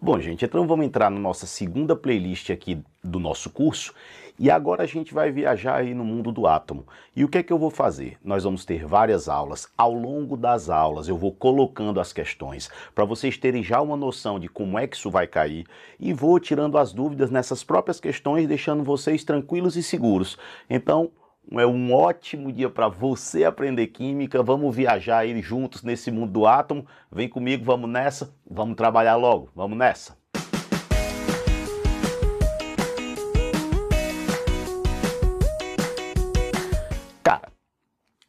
Bom, gente, então vamos entrar na nossa segunda playlist aqui do nosso curso e agora a gente vai viajar aí no mundo do átomo. E o que é que eu vou fazer? Nós vamos ter várias aulas. Ao longo das aulas eu vou colocando as questões para vocês terem já uma noção de como é que isso vai cair e vou tirando as dúvidas nessas próprias questões, deixando vocês tranquilos e seguros. Então, é um ótimo dia para você aprender química. Vamos viajar aí juntos nesse mundo do átomo. Vem comigo, vamos nessa. Vamos trabalhar logo. Vamos nessa. Cara,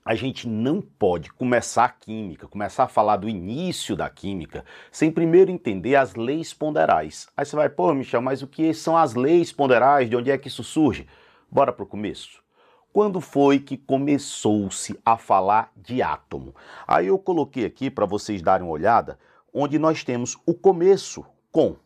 a gente não pode começar a química, começar a falar do início da química, sem primeiro entender as leis ponderais. Aí você vai, pô, Michel, mas o que são as leis ponderais? De onde é que isso surge? Bora pro começo. Quando foi que começou-se a falar de átomo? Aí eu coloquei aqui para vocês darem uma olhada, onde nós temos o começo com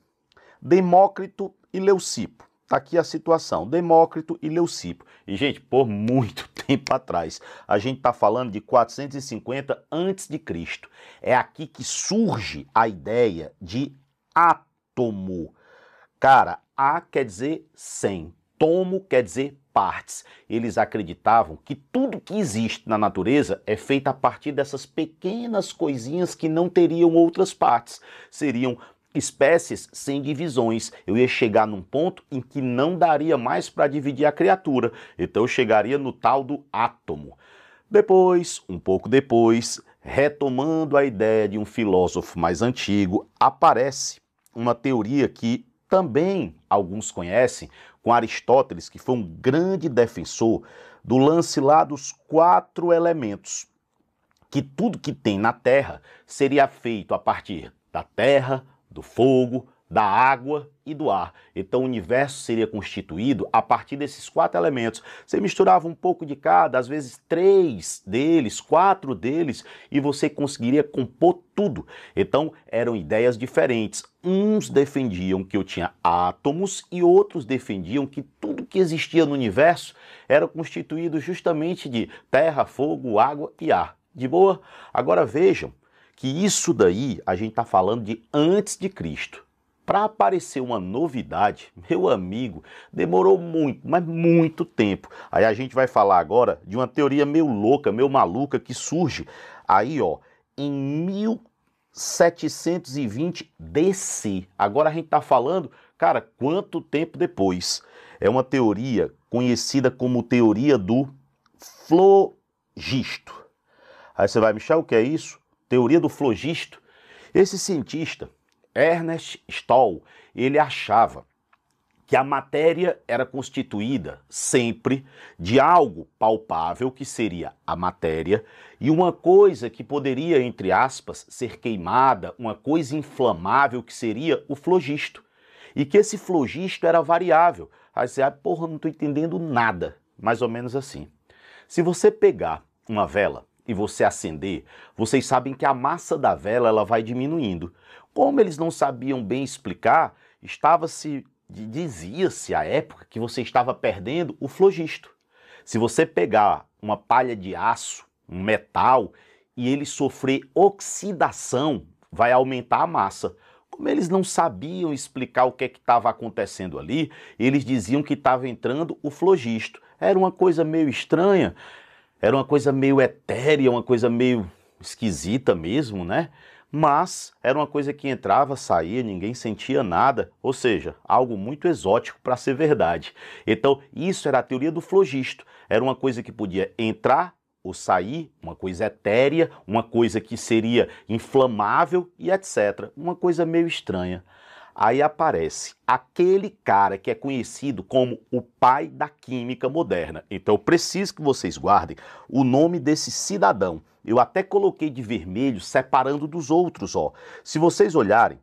Demócrito e Leucipo. Está aqui a situação, Demócrito e Leucipo. E, gente, por muito tempo atrás, a gente está falando de 450 a.C. É aqui que surge a ideia de átomo. Cara, A quer dizer 100, tomo quer dizer partes. Eles acreditavam que tudo que existe na natureza é feito a partir dessas pequenas coisinhas que não teriam outras partes. Seriam espécies sem divisões. Eu ia chegar num ponto em que não daria mais para dividir a criatura. Então eu chegaria no tal do átomo. Depois, um pouco depois, retomando a ideia de um filósofo mais antigo, aparece uma teoria que também alguns conhecem, com Aristóteles, que foi um grande defensor do lance lá dos 4 elementos, que tudo que tem na Terra seria feito a partir da terra, do fogo, da água e do ar. Então o universo seria constituído a partir desses 4 elementos. Você misturava um pouco de cada, às vezes 3 deles, 4 deles, e você conseguiria compor tudo. Então eram ideias diferentes. Uns defendiam que eu tinha átomos e outros defendiam que tudo que existia no universo era constituído justamente de terra, fogo, água e ar. De boa? Agora vejam que isso daí a gente está falando de antes de Cristo. Para aparecer uma novidade, meu amigo, demorou muito, mas muito tempo. Aí a gente vai falar agora de uma teoria meio louca, meio maluca, que surge aí, ó, em 1720 DC. Agora a gente está falando, cara, quanto tempo depois? É uma teoria conhecida como teoria do flogisto. Aí você vai, Michel, o que é isso? Teoria do flogisto. Esse cientista, Ernest Stoll, ele achava que a matéria era constituída sempre de algo palpável, que seria a matéria, e uma coisa que poderia, entre aspas, ser queimada, uma coisa inflamável, que seria o flogisto. E que esse flogisto era variável. Aí você, porra, não estou entendendo nada. Mais ou menos assim. Se você pegar uma vela e você acender, vocês sabem que a massa da vela ela vai diminuindo. Como eles não sabiam bem explicar, dizia-se à época que você estava perdendo o flogisto. Se você pegar uma palha de aço, um metal, e ele sofrer oxidação, vai aumentar a massa. Como eles não sabiam explicar o que é que estava acontecendo ali, eles diziam que estava entrando o flogisto. Era uma coisa meio estranha, era uma coisa meio etérea, uma coisa meio esquisita mesmo, né? Mas era uma coisa que entrava, saía, ninguém sentia nada, ou seja, algo muito exótico para ser verdade. Então, isso era a teoria do flogisto. Era uma coisa que podia entrar ou sair, uma coisa etérea, uma coisa que seria inflamável e etc. Uma coisa meio estranha. Aí aparece aquele cara que é conhecido como o pai da química moderna. Então eu preciso que vocês guardem o nome desse cidadão. Eu até coloquei de vermelho, separando dos outros, ó. Se vocês olharem,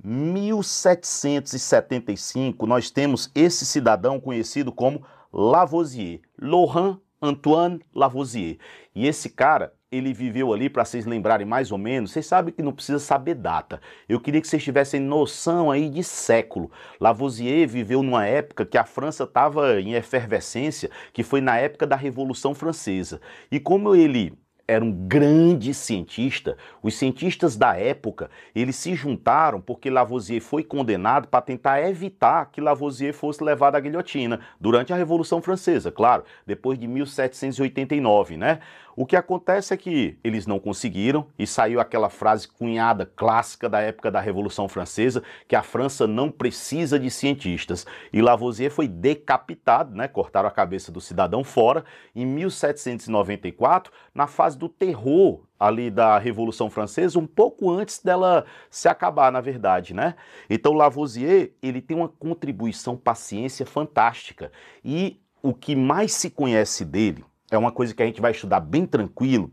1775, nós temos esse cidadão conhecido como Lavoisier, Laurent Antoine Lavoisier. E esse cara, ele viveu ali, para vocês lembrarem mais ou menos, vocês sabem que não precisa saber data. Eu queria que vocês tivessem noção aí de século. Lavoisier viveu numa época que a França estava em efervescência, que foi na época da Revolução Francesa. E como ele era um grande cientista. Os cientistas da época, eles se juntaram porque Lavoisier foi condenado para tentar evitar que Lavoisier fosse levado à guilhotina durante a Revolução Francesa, claro, depois de 1789, né? O que acontece é que eles não conseguiram e saiu aquela frase cunhada clássica da época da Revolução Francesa, que a França não precisa de cientistas. E Lavoisier foi decapitado, né? Cortaram a cabeça do cidadão fora em 1794, na fase do terror ali da Revolução Francesa, um pouco antes dela se acabar, na verdade, né? Então Lavoisier, ele tem uma contribuição para a ciência fantástica. E o que mais se conhece dele é uma coisa que a gente vai estudar bem tranquilo,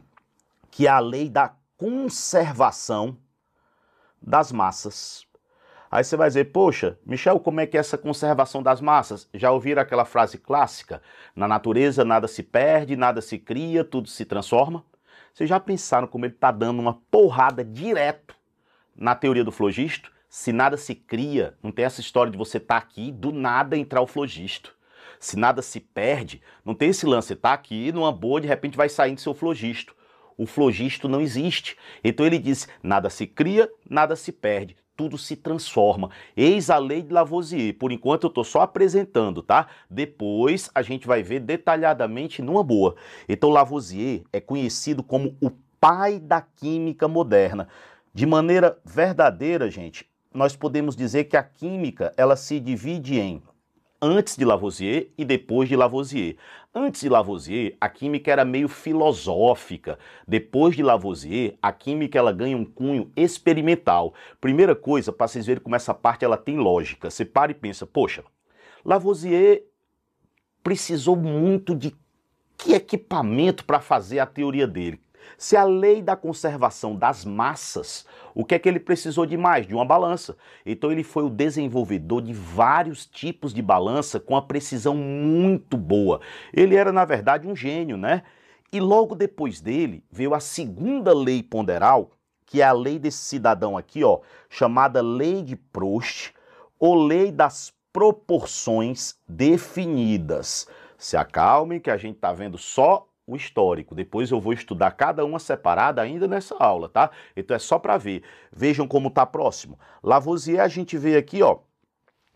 que é a lei da conservação das massas. Aí você vai dizer, poxa, Michel, como é que é essa conservação das massas? Já ouviram aquela frase clássica? Na natureza nada se perde, nada se cria, tudo se transforma? Vocês já pensaram como ele está dando uma porrada direto na teoria do flogisto? Se nada se cria, não tem essa história de você estar aqui do nada entrar o flogisto. Se nada se perde, não tem esse lance, você tá aqui numa boa, de repente vai saindo seu flogisto. O flogisto não existe. Então ele diz, nada se cria, nada se perde, tudo se transforma. Eis a lei de Lavoisier. Por enquanto eu estou só apresentando, tá? Depois a gente vai ver detalhadamente numa boa. Então Lavoisier é conhecido como o pai da química moderna. De maneira verdadeira, gente, nós podemos dizer que a química, ela se divide em antes de Lavoisier e depois de Lavoisier. Antes de Lavoisier, a química era meio filosófica. Depois de Lavoisier, a química ela ganha um cunho experimental. Primeira coisa, para vocês verem como essa parte ela tem lógica. Você para e pensa, poxa, Lavoisier precisou muito de que equipamento para fazer a teoria dele? Se a lei da conservação das massas, o que é que ele precisou de mais? De uma balança. Então ele foi o desenvolvedor de vários tipos de balança com a precisão muito boa. Ele era, na verdade, um gênio, né? E logo depois dele veio a segunda lei ponderal, que é a lei desse cidadão aqui, ó, chamada Lei de Proust, ou Lei das Proporções Definidas. Se acalmem que a gente está vendo só o histórico. Depois eu vou estudar cada uma separada ainda nessa aula, tá? Então é só para ver. Vejam como tá próximo. Lavoisier a gente vê aqui, ó,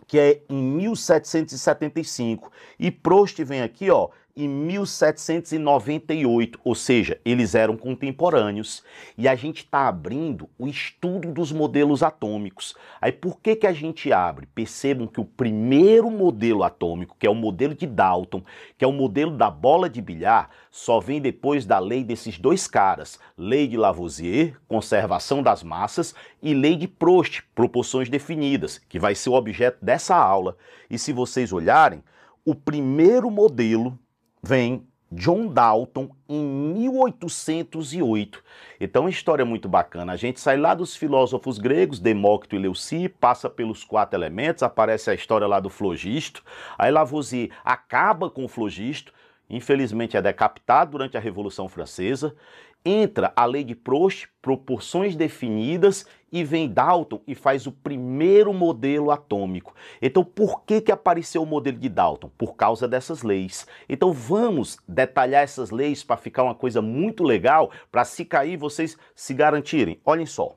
que é em 1775 e Proust vem aqui, ó, em 1798, ou seja, eles eram contemporâneos. E a gente está abrindo o estudo dos modelos atômicos. Aí por que que a gente abre? Percebam que o primeiro modelo atômico, que é o modelo de Dalton, que é o modelo da bola de bilhar, só vem depois da lei desses dois caras. Lei de Lavoisier, conservação das massas, e lei de Proust, proporções definidas, que vai ser o objeto dessa aula. E se vocês olharem, o primeiro modelo vem John Dalton em 1808. Então, uma história muito bacana. A gente sai lá dos filósofos gregos, Demócrito e Leuci, passa pelos 4 elementos, aparece a história lá do flogisto. Aí Lavoisier acaba com o flogisto, infelizmente é decapitado durante a Revolução Francesa. Entra a lei de Proust, proporções definidas, e vem Dalton e faz o primeiro modelo atômico. Então, por que que apareceu o modelo de Dalton? Por causa dessas leis. Então, vamos detalhar essas leis para ficar uma coisa muito legal, para se cair vocês se garantirem. Olhem só,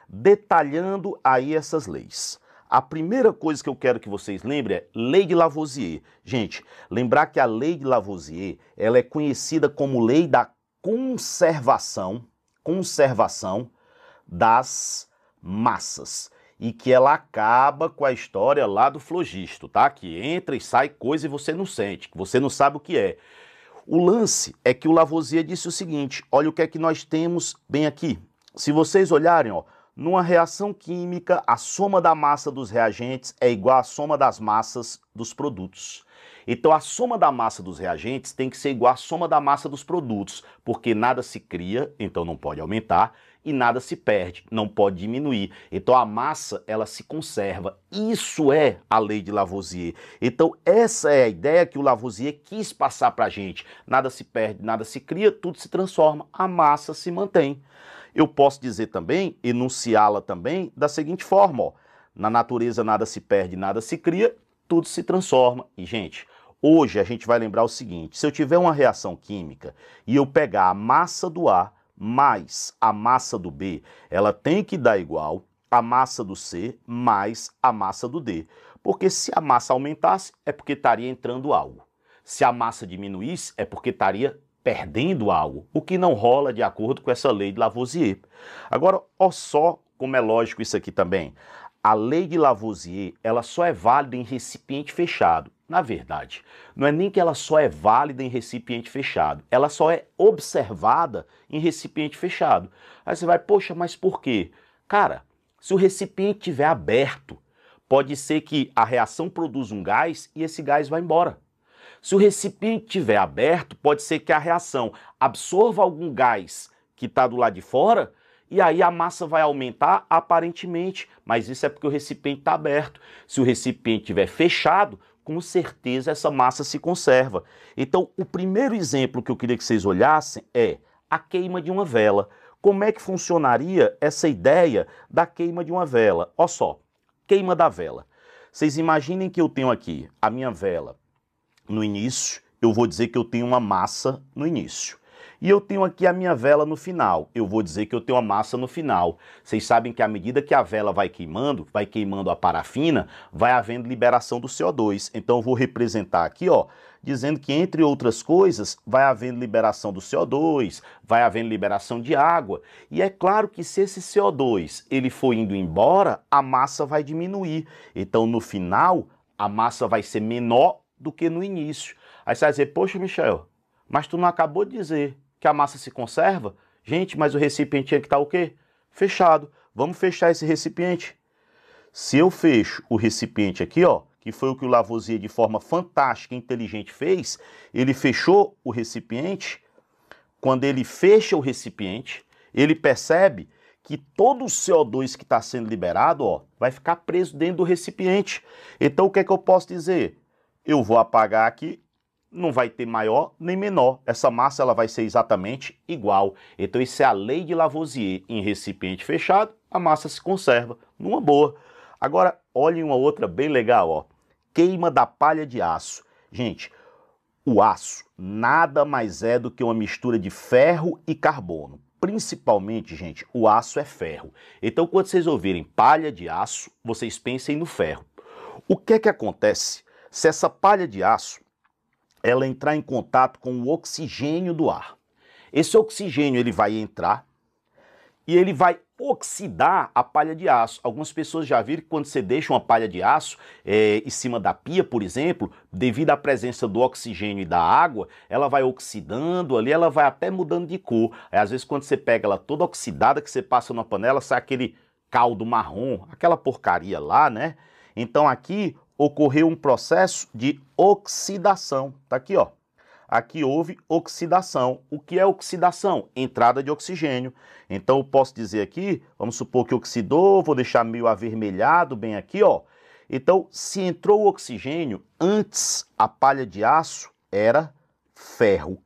detalhando aí essas leis. A primeira coisa que eu quero que vocês lembrem é Lei de Lavoisier. Gente, lembrar que a Lei de Lavoisier, ela é conhecida como Lei da conservação das massas, e que ela acaba com a história lá do flogisto, tá? Que entra e sai coisa e você não sente, que você não sabe o que é. O lance é que o Lavoisier disse o seguinte, olha o que é que nós temos bem aqui. Se vocês olharem, ó, numa reação química, a soma da massa dos reagentes é igual à soma das massas dos produtos. Então a soma da massa dos reagentes tem que ser igual à soma da massa dos produtos, porque nada se cria, então não pode aumentar, e nada se perde, não pode diminuir. Então a massa, ela se conserva. Isso é a lei de Lavoisier. Então essa é a ideia que o Lavoisier quis passar para a gente. Nada se perde, nada se cria, tudo se transforma, a massa se mantém. Eu posso dizer também, enunciá-la também, da seguinte forma, ó, na natureza nada se perde, nada se cria, tudo se transforma. E, gente, Hoje a gente vai lembrar o seguinte, se eu tiver uma reação química e eu pegar a massa do A mais a massa do B, ela tem que dar igual a massa do C mais a massa do D. Porque se a massa aumentasse, é porque estaria entrando algo. Se a massa diminuísse, é porque estaria perdendo algo, o que não rola de acordo com essa lei de Lavoisier. Agora, olha só como é lógico isso aqui também. A lei de Lavoisier, ela só é válida em recipiente fechado. Na verdade, não é nem que ela só é válida em recipiente fechado, ela só é observada em recipiente fechado. Aí você vai, poxa, mas por quê? Cara, se o recipiente estiver aberto, pode ser que a reação produza um gás e esse gás vai embora. Se o recipiente estiver aberto, pode ser que a reação absorva algum gás que está do lado de fora e aí a massa vai aumentar aparentemente, mas isso é porque o recipiente está aberto. Se o recipiente estiver fechado, com certeza essa massa se conserva. Então, o primeiro exemplo que eu queria que vocês olhassem é a queima de uma vela. Como é que funcionaria essa ideia da queima de uma vela? Olha só, queima da vela. Vocês imaginem que eu tenho aqui a minha vela no início, eu vou dizer que eu tenho uma massa no início. E eu tenho aqui a minha vela no final, eu vou dizer que eu tenho uma massa no final. Vocês sabem que à medida que a vela vai queimando a parafina, vai havendo liberação do CO2. Então eu vou representar aqui, ó, dizendo que entre outras coisas, vai havendo liberação do CO2, vai havendo liberação de água. E é claro que se esse CO2 ele for indo embora, a massa vai diminuir. Então no final, a massa vai ser menor do que no início. Aí você vai dizer, poxa, Michel, mas tu não acabou de dizer que a massa se conserva? Gente, mas o recipiente tinha que estar o quê? Fechado. Vamos fechar esse recipiente. Se eu fecho o recipiente aqui, ó, que foi o que o Lavoisier de forma fantástica e inteligente fez, ele fechou o recipiente. Quando ele fecha o recipiente, ele percebe que todo o CO2 que está sendo liberado, ó, vai ficar preso dentro do recipiente. Então o que é que eu posso dizer? Eu vou apagar aqui, não vai ter maior nem menor. Essa massa ela vai ser exatamente igual. Então isso é a lei de Lavoisier. Em recipiente fechado, a massa se conserva numa boa. Agora, olhem uma outra bem legal, ó. Queima da palha de aço. Gente, o aço nada mais é do que uma mistura de ferro e carbono. Principalmente, gente, o aço é ferro. Então, quando vocês ouvirem palha de aço, vocês pensem no ferro. O que é que acontece se essa palha de aço ela entrar em contato com o oxigênio do ar? Esse oxigênio ele vai entrar e ele vai oxidar a palha de aço. Algumas pessoas já viram que quando você deixa uma palha de aço em cima da pia, por exemplo, devido à presença do oxigênio e da água, ela vai oxidando ali, ela vai até mudando de cor. Aí, às vezes quando você pega ela toda oxidada, que você passa numa panela, sai aquele caldo marrom, aquela porcaria lá, né? Então aqui ocorreu um processo de oxidação. Tá aqui, ó. Aqui houve oxidação. O que é oxidação? Entrada de oxigênio. Então eu posso dizer aqui, vamos supor que oxidou, vou deixar meio avermelhado bem aqui, ó. Então, se entrou o oxigênio, antes a palha de aço era ferro.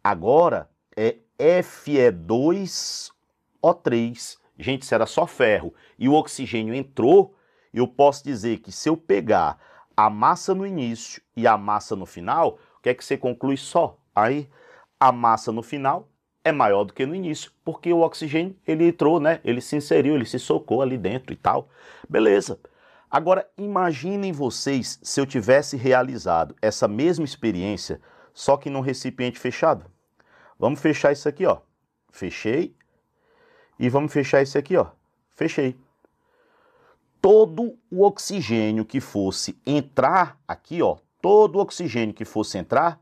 Agora é Fe2O3. Gente, se era só ferro e o oxigênio entrou, eu posso dizer que se eu pegar a massa no início e a massa no final, o que é que você conclui só? Aí a massa no final é maior do que no início, porque o oxigênio ele entrou, né? Ele se inseriu, ele se socou ali dentro e tal. Beleza. Agora imaginem vocês se eu tivesse realizado essa mesma experiência, só que num recipiente fechado. Vamos fechar isso aqui, ó. Fechei. E vamos fechar isso aqui, ó. Fechei. Todo o oxigênio que fosse entrar aqui, ó, todo o oxigênio que fosse entrar,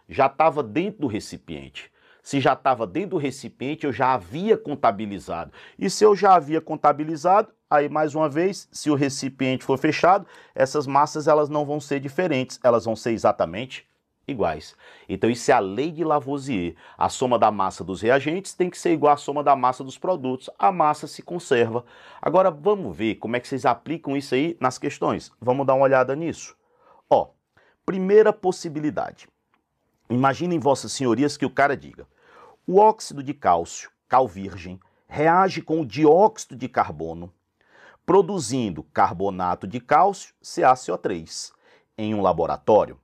já estava dentro do recipiente. Se já estava dentro do recipiente, eu já havia contabilizado. E se eu já havia contabilizado, aí mais uma vez, se o recipiente for fechado, essas massas elas não vão ser diferentes, elas vão ser exatamente iguais. Então isso é a lei de Lavoisier. A soma da massa dos reagentes tem que ser igual à soma da massa dos produtos. A massa se conserva. Agora vamos ver como é que vocês aplicam isso aí nas questões. Vamos dar uma olhada nisso. Ó, primeira possibilidade. Imaginem, vossas senhorias, que o cara diga: o óxido de cálcio, cal virgem, reage com o dióxido de carbono, produzindo carbonato de cálcio, CaCO3, em um laboratório.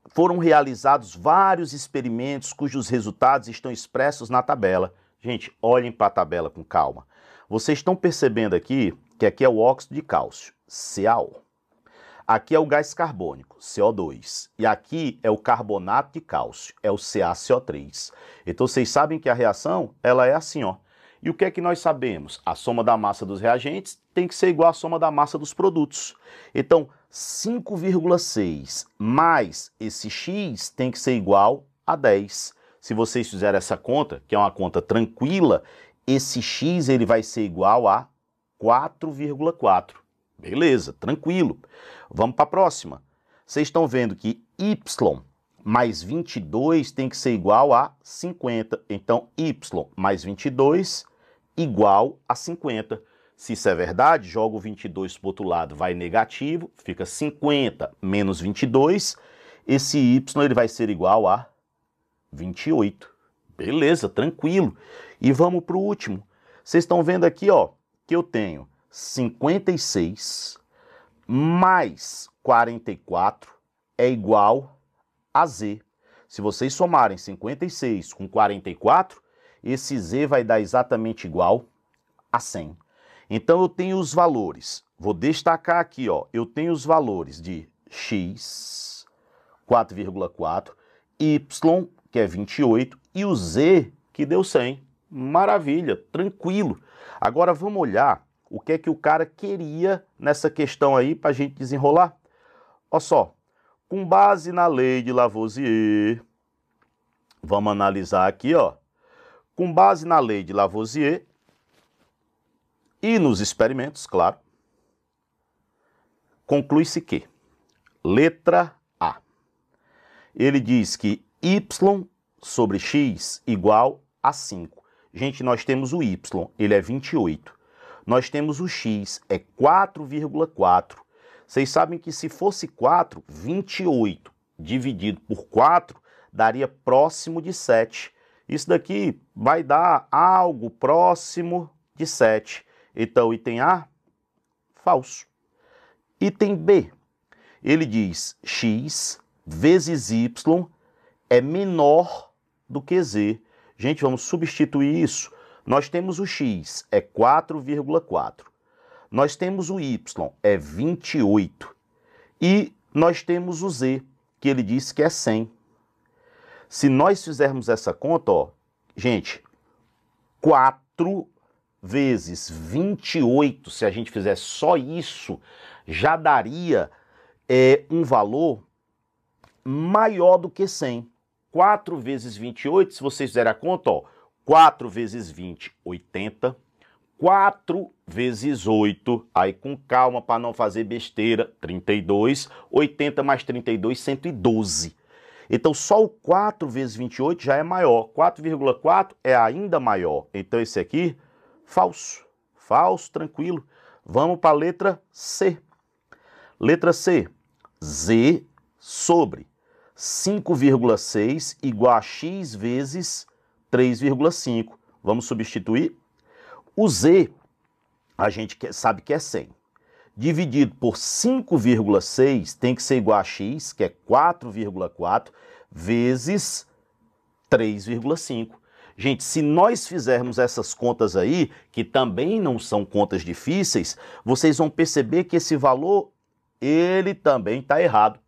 foram realizados vários experimentos cujos resultados estão expressos na tabela. Gente, olhem para a tabela com calma. Vocês estão percebendo aqui que aqui é o óxido de cálcio, CaO. Aqui é o gás carbônico, CO2. E aqui é o carbonato de cálcio, é o CaCO3. Então vocês sabem que a reação, ela é assim, ó. E o que é que nós sabemos? A soma da massa dos reagentes tem que ser igual à soma da massa dos produtos. Então, 5,6 mais esse X tem que ser igual a 10. Se vocês fizerem essa conta, que é uma conta tranquila, esse X ele vai ser igual a 4,4. Beleza, tranquilo. Vamos para a próxima. Vocês estão vendo que Y mais 22 tem que ser igual a 50. Então, Y mais 22 igual a 50. Se isso é verdade, joga o 22 para o outro lado, vai negativo, fica 50 menos 22. Esse Y ele vai ser igual a 28. Beleza, tranquilo. E vamos para o último. Vocês estão vendo aqui, ó, que eu tenho 56 mais 44 é igual a Z. Se vocês somarem 56 com 44, esse Z vai dar exatamente igual a 100. Então eu tenho os valores, vou destacar aqui, ó, eu tenho os valores de X, 4,4, Y, que é 28, e o Z, que deu 100. Maravilha, tranquilo. Agora vamos olhar o que é que o cara queria nessa questão aí para a gente desenrolar. Olha só, com base na lei de Lavoisier, vamos analisar aqui, ó. Com base na lei de Lavoisier e nos experimentos, claro, conclui-se que, letra A, ele diz que Y sobre X igual a 5. Gente, nós temos o Y, ele é 28. Nós temos o X, é 4,4. Vocês sabem que se fosse 4, 28 dividido por 4 daria próximo de 7. Isso daqui vai dar algo próximo de 7. Então, item A, falso. Item B, ele diz X vezes Y é menor do que Z. Gente, vamos substituir isso. Nós temos o X, é 4,4. Nós temos o Y, é 28. E nós temos o Z, que ele diz que é 100. Se nós fizermos essa conta, ó, gente, 4 vezes 28, se a gente fizer só isso, já daria um valor maior do que 100. 4 vezes 28, se vocês fizerem a conta, ó, 4 vezes 20, 80. 4 vezes 8, aí com calma para não fazer besteira, 32. 80 mais 32, 112. Então só o 4 vezes 28 já é maior. 4,4 é ainda maior. Então esse aqui, falso. Falso, tranquilo. Vamos para a letra C. Letra C. Z sobre 5,6 igual a X vezes 3,5. Vamos substituir? O Z, a gente sabe que é 100. Dividido por 5,6 tem que ser igual a X, que é 4,4, vezes 3,5. Gente, se nós fizermos essas contas aí, que também não são contas difíceis, vocês vão perceber que esse valor, ele também está errado.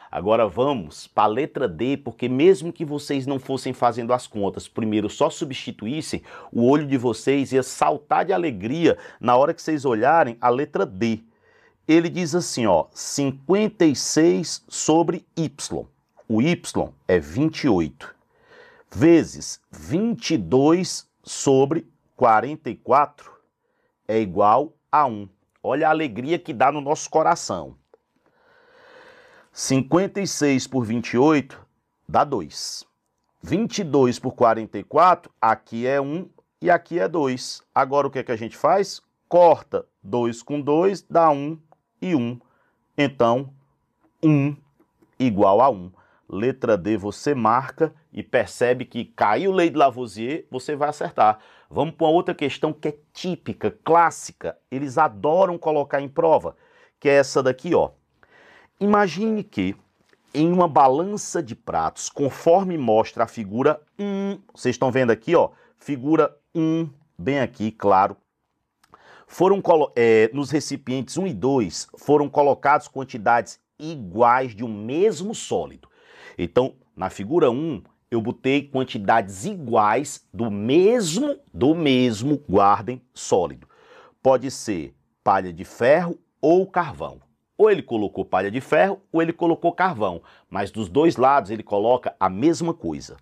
Agora vamos para a letra D, porque mesmo que vocês não fossem fazendo as contas, primeiro só substituíssem, o olho de vocês ia saltar de alegria na hora que vocês olharem a letra D. Ele diz assim, ó, 56 sobre Y. O Y é 28, vezes 22 sobre 44 é igual a 1. Olha a alegria que dá no nosso coração. 56 por 28 dá 2. 22 por 44, aqui é 1 e aqui é 2. Agora o que é que a gente faz? Corta 2 com 2, dá 1 e 1. Então, 1 igual a 1. Letra D você marca e percebe que caiu lei de Lavoisier, você vai acertar. Vamos para uma outra questão que é típica, clássica. Eles adoram colocar em prova, que é essa daqui, ó. Imagine que em uma balança de pratos, conforme mostra a figura 1, vocês estão vendo aqui, ó, figura 1, bem aqui, claro, nos recipientes 1 e 2, foram colocados quantidades iguais de um mesmo sólido. Então, na figura 1, eu botei quantidades iguais do mesmo, guardem, sólido. Pode ser palha de ferro ou carvão. Ou ele colocou palha de ferro ou ele colocou carvão, mas dos dois lados ele coloca a mesma coisa.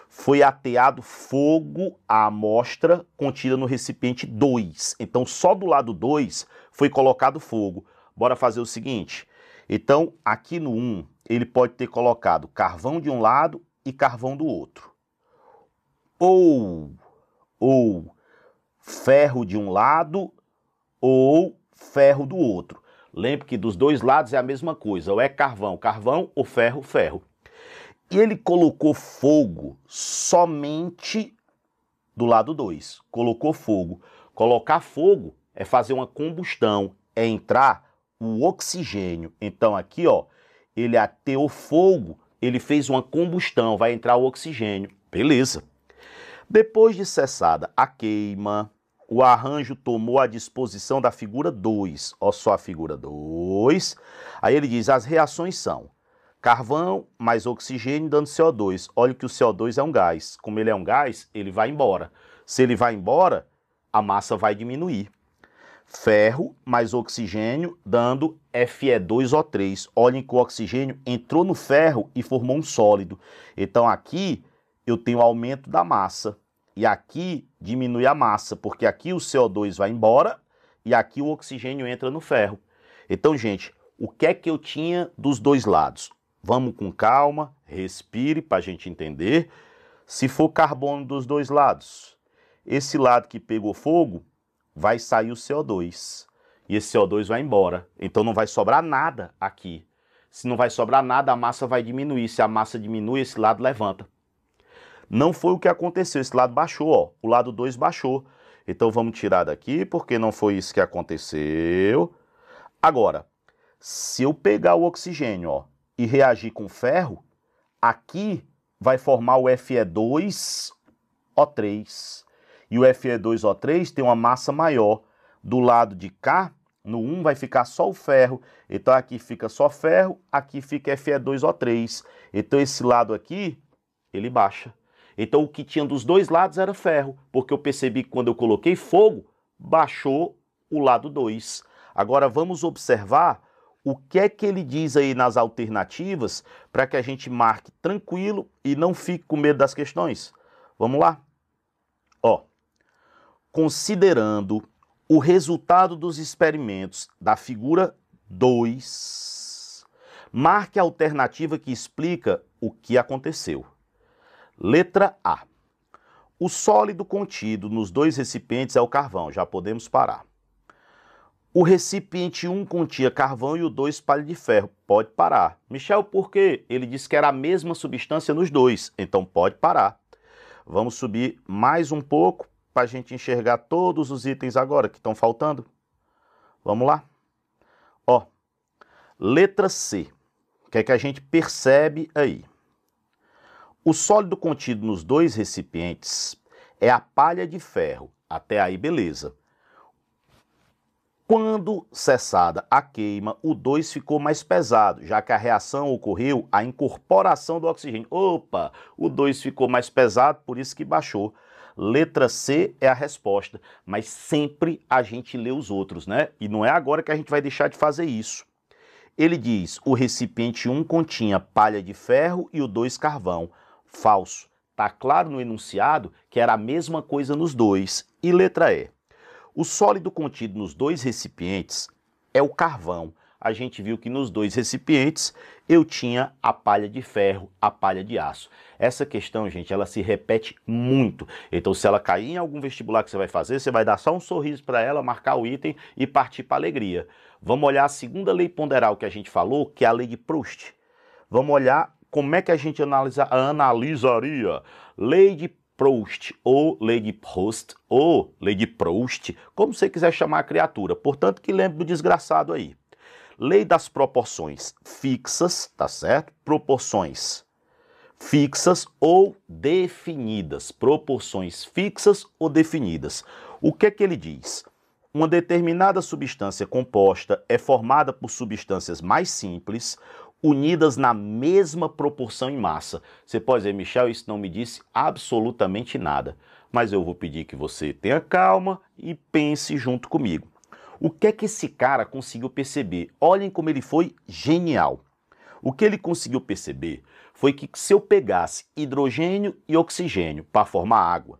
Foi ateado fogo à amostra contida no recipiente 2. Então, só do lado 2 foi colocado fogo. Bora fazer o seguinte. Então, aqui no 1, ele pode ter colocado carvão de um lado e carvão do outro. Ou ferro de um lado ou ferro do outro. Lembre que dos dois lados é a mesma coisa. Ou é carvão, carvão, ou ferro, ferro. E ele colocou fogo somente do lado 2. Colocou fogo. Colocar fogo é fazer uma combustão, é entrar o oxigênio. Então aqui, ó, ele ateou fogo, ele fez uma combustão, vai entrar o oxigênio. Beleza. Depois de cessada a queima, o arranjo tomou a disposição da figura 2. Ó só a figura 2. Aí ele diz, as reações são carvão mais oxigênio dando CO2. Olha que o CO2 é um gás. Como ele é um gás, ele vai embora. Se ele vai embora, a massa vai diminuir. Ferro mais oxigênio dando Fe2O3. Olhem que o oxigênio entrou no ferro e formou um sólido. Então aqui eu tenho aumento da massa. E aqui diminui a massa, porque aqui o CO2 vai embora e aqui o oxigênio entra no ferro. Então, gente, o que é que eu tinha dos dois lados? Vamos com calma, respire para a gente entender. Se for carbono dos dois lados, esse lado que pegou fogo, vai sair o CO2. E esse CO2 vai embora. Então não vai sobrar nada aqui. Se não vai sobrar nada, a massa vai diminuir. Se a massa diminui, esse lado levanta. Não foi o que aconteceu. Esse lado baixou, ó. O lado 2 baixou. Então vamos tirar daqui, porque não foi isso que aconteceu. Agora, se eu pegar o oxigênio, ó, e reagir com ferro, aqui vai formar o Fe2O3. E o Fe2O3 tem uma massa maior. Do lado de cá, no 1 vai ficar só o ferro. Então aqui fica só ferro, aqui fica Fe2O3. Então esse lado aqui, ele baixa. Então o que tinha dos dois lados era ferro, porque eu percebi que quando eu coloquei fogo, baixou o lado 2. Agora vamos observar o que é que ele diz aí nas alternativas para que a gente marque tranquilo e não fique com medo das questões. Vamos lá? Ó, considerando o resultado dos experimentos da figura 2, marque a alternativa que explica o que aconteceu. Letra A. O sólido contido nos dois recipientes é o carvão, já podemos parar. O recipiente 1 continha carvão e o 2 palha de ferro, pode parar. Michel, por quê? Ele disse que era a mesma substância nos dois, então pode parar. Vamos subir mais um pouco para a gente enxergar todos os itens agora que estão faltando. Vamos lá? Ó, letra C. O que é que a gente percebe aí? O sólido contido nos dois recipientes é a palha de ferro. Até aí, beleza. Quando cessada a queima, o 2 ficou mais pesado, já que a reação ocorreu a incorporação do oxigênio. Opa, o 2 ficou mais pesado, por isso que baixou. Letra C é a resposta, mas sempre a gente lê os outros, né? E não é agora que a gente vai deixar de fazer isso. Ele diz, o recipiente 1 continha palha de ferro e o 2 carvão. Falso. Tá claro no enunciado que era a mesma coisa nos dois. E letra E. O sólido contido nos dois recipientes é o carvão. A gente viu que nos dois recipientes eu tinha a palha de ferro, a palha de aço. Essa questão, gente, ela se repete muito. Então, se ela cair em algum vestibular que você vai fazer, você vai dar só um sorriso para ela, marcar o item e partir para a alegria. Vamos olhar a segunda lei ponderal que a gente falou, que é a lei de Proust. Vamos olhar como é que a gente analisaria lei de Proust, ou lei de Proust, ou lei de Proust, como você quiser chamar a criatura. Portanto, que lembre do desgraçado aí. Lei das proporções fixas, tá certo? Proporções fixas ou definidas. Proporções fixas ou definidas. O que é que ele diz? Uma determinada substância composta é formada por substâncias mais simples, unidas na mesma proporção em massa. Você pode dizer, Michel, isso não me disse absolutamente nada. Mas eu vou pedir que você tenha calma e pense junto comigo. O que é que esse cara conseguiu perceber? Olhem como ele foi genial. O que ele conseguiu perceber foi que se eu pegasse hidrogênio e oxigênio para formar água,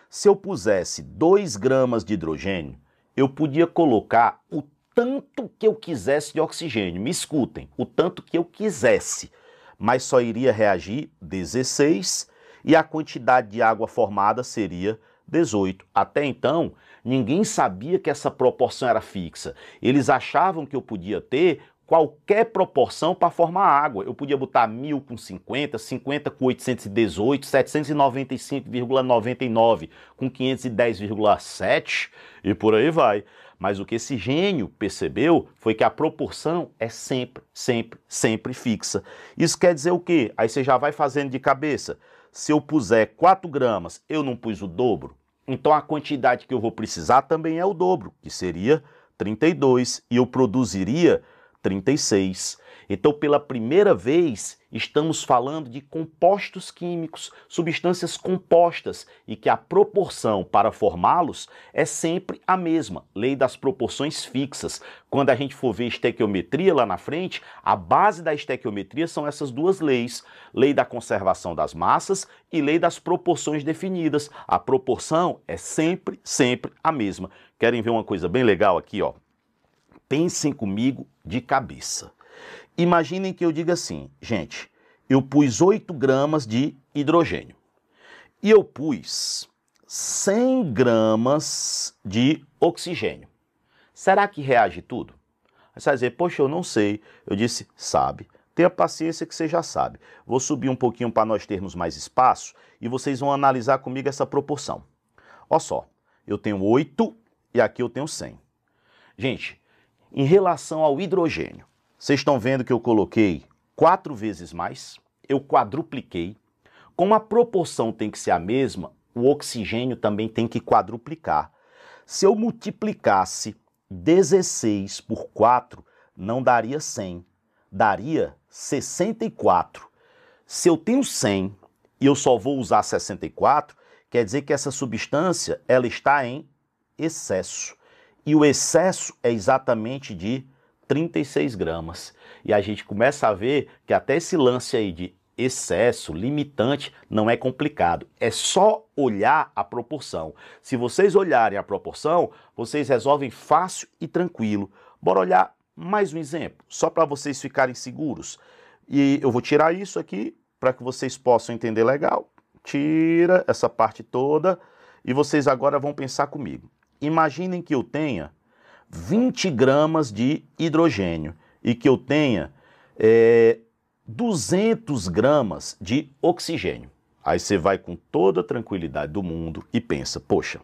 se eu pusesse 2 gramas de hidrogênio, eu podia colocar o tanto que eu quisesse de oxigênio. Me escutem, o tanto que eu quisesse, mas só iria reagir 16 e a quantidade de água formada seria 18. Até então, ninguém sabia que essa proporção era fixa. Eles achavam que eu podia ter qualquer proporção para formar água. Eu podia botar 1000 com 50, 50 com 818, 795,99 com 510,7 e por aí vai. Mas o que esse gênio percebeu foi que a proporção é sempre, sempre, sempre fixa. Isso quer dizer o quê? Aí você já vai fazendo de cabeça. Se eu puser 4 gramas, eu não pus o dobro? Então a quantidade que eu vou precisar também é o dobro, que seria 32, e eu produziria 36. Então, pela primeira vez, estamos falando de compostos químicos, substâncias compostas, e que a proporção para formá-los é sempre a mesma, lei das proporções fixas. Quando a gente for ver estequiometria lá na frente, a base da estequiometria são essas duas leis, lei da conservação das massas e lei das proporções definidas. A proporção é sempre, sempre a mesma. Querem ver uma coisa bem legal aqui, ó? Pensem comigo de cabeça. Imaginem que eu diga assim, gente, eu pus 8 gramas de hidrogênio e eu pus 100 gramas de oxigênio. Será que reage tudo? Aí você vai dizer, poxa, eu não sei. Eu disse, sabe. Tenha paciência que você já sabe. Vou subir um pouquinho para nós termos mais espaço e vocês vão analisar comigo essa proporção. Olha só, eu tenho 8 e aqui eu tenho 100. Gente, em relação ao hidrogênio, vocês estão vendo que eu coloquei 4 vezes mais, eu quadrupliquei. Como a proporção tem que ser a mesma, o oxigênio também tem que quadruplicar. Se eu multiplicasse 16 por 4, não daria 100, daria 64. Se eu tenho 100 e eu só vou usar 64, quer dizer que essa substância ela está em excesso. E o excesso é exatamente de 36 gramas. E a gente começa a ver que até esse lance aí de excesso, limitante, não é complicado. É só olhar a proporção. Se vocês olharem a proporção, vocês resolvem fácil e tranquilo. Bora olhar mais um exemplo, só para vocês ficarem seguros. E eu vou tirar isso aqui para que vocês possam entender legal. Tira essa parte toda e vocês agora vão pensar comigo. Imaginem que eu tenha 20 gramas de hidrogênio e que eu tenha 200 gramas de oxigênio. Aí você vai com toda a tranquilidade do mundo e pensa, poxa,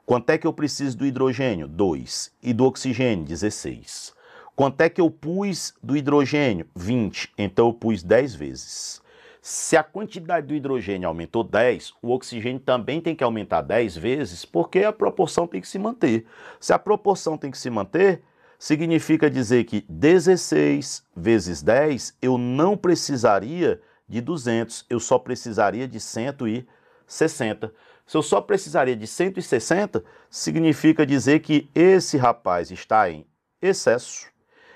quanto é que eu preciso do hidrogênio? 2. E do oxigênio? 16. Quanto é que eu pus do hidrogênio? 20. Então eu pus 10 vezes. Se a quantidade do hidrogênio aumentou 10, o oxigênio também tem que aumentar 10 vezes, porque a proporção tem que se manter. Se a proporção tem que se manter, significa dizer que 16 vezes 10, eu não precisaria de 200, eu só precisaria de 160. Se eu só precisaria de 160, significa dizer que esse rapaz está em excesso,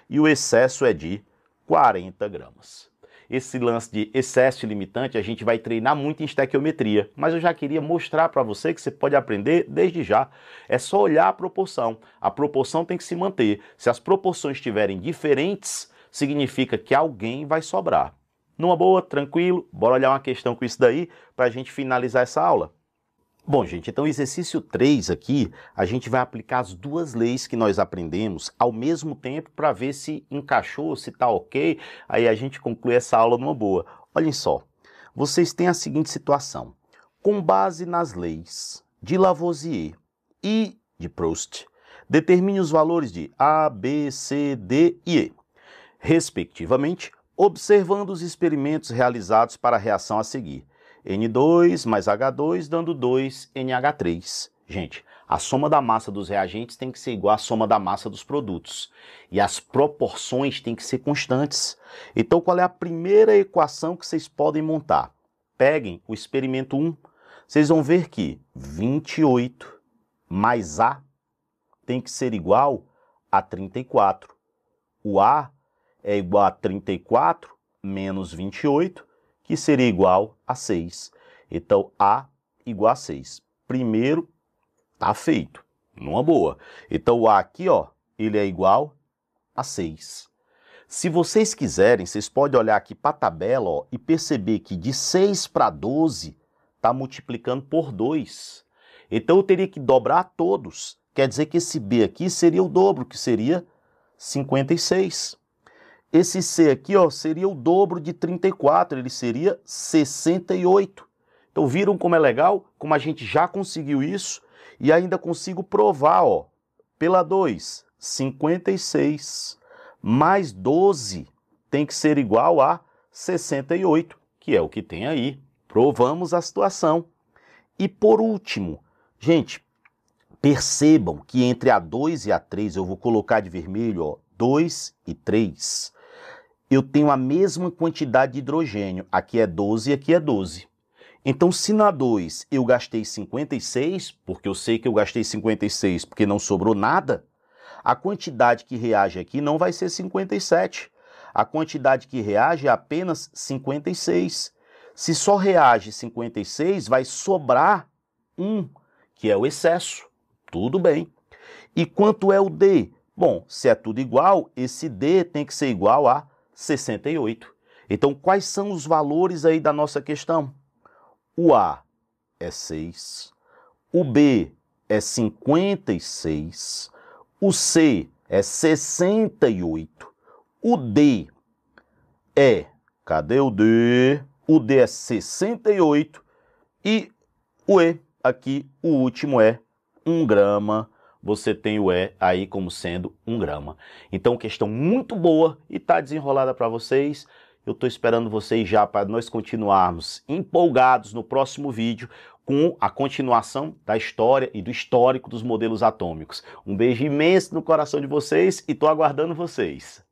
e o excesso é de 40 gramas. Esse lance de excesso limitante a gente vai treinar muito em estequiometria, mas eu já queria mostrar para você que você pode aprender desde já. É só olhar a proporção. A proporção tem que se manter. Se as proporções estiverem diferentes, significa que alguém vai sobrar. Numa boa, tranquilo, bora olhar uma questão com isso daí para a gente finalizar essa aula. Bom, gente, então exercício 3 aqui, a gente vai aplicar as duas leis que nós aprendemos ao mesmo tempo para ver se encaixou, se está ok, aí a gente conclui essa aula numa boa. Olhem só, vocês têm a seguinte situação. Com base nas leis de Lavoisier e de Proust, Determine os valores de A, B, C, D e E, respectivamente, observando os experimentos realizados para a reação a seguir. N2 mais H2 dando 2NH3. Gente, a soma da massa dos reagentes tem que ser igual à soma da massa dos produtos. E as proporções têm que ser constantes. Então, qual é a primeira equação que vocês podem montar? Peguem o experimento 1. Vocês vão ver que 28 mais A tem que ser igual a 34. O A é igual a 34 menos 28, que seria igual a 6. Então, A igual a 6. Primeiro, tá feito. Numa boa. Então, o A aqui, ó, ele é igual a 6. Se vocês quiserem, vocês podem olhar aqui para a tabela, ó, e perceber que de 6 para 12 está multiplicando por 2. Então, eu teria que dobrar todos. Quer dizer que esse B aqui seria o dobro, que seria 56. Esse C aqui, ó, seria o dobro de 34, ele seria 68. Então, viram como é legal? Como a gente já conseguiu isso e ainda consigo provar, ó, pela 2, 56 mais 12 tem que ser igual a 68, que é o que tem aí. Provamos a situação. E por último, gente, percebam que entre a 2 e a 3, eu vou colocar de vermelho, ó, 2 e 3, eu tenho a mesma quantidade de hidrogênio. Aqui é 12 e aqui é 12. Então, se na 2 eu gastei 56, porque eu sei que eu gastei 56 porque não sobrou nada, a quantidade que reage aqui não vai ser 57. A quantidade que reage é apenas 56. Se só reage 56, vai sobrar 1, que é o excesso. Tudo bem. E quanto é o D? Bom, se é tudo igual, esse D tem que ser igual a 68. Então, quais são os valores aí da nossa questão? O A é 6, o B é 56, o C é 68, o D é... Cadê o D? O D é 68 e o E, aqui, o último é 1 grama. Você tem o E aí como sendo 1 grama. Então, questão muito boa e está desenrolada para vocês. Eu estou esperando vocês já para nós continuarmos empolgados no próximo vídeo com a continuação da história e do histórico dos modelos atômicos. Um beijo imenso no coração de vocês e estou aguardando vocês.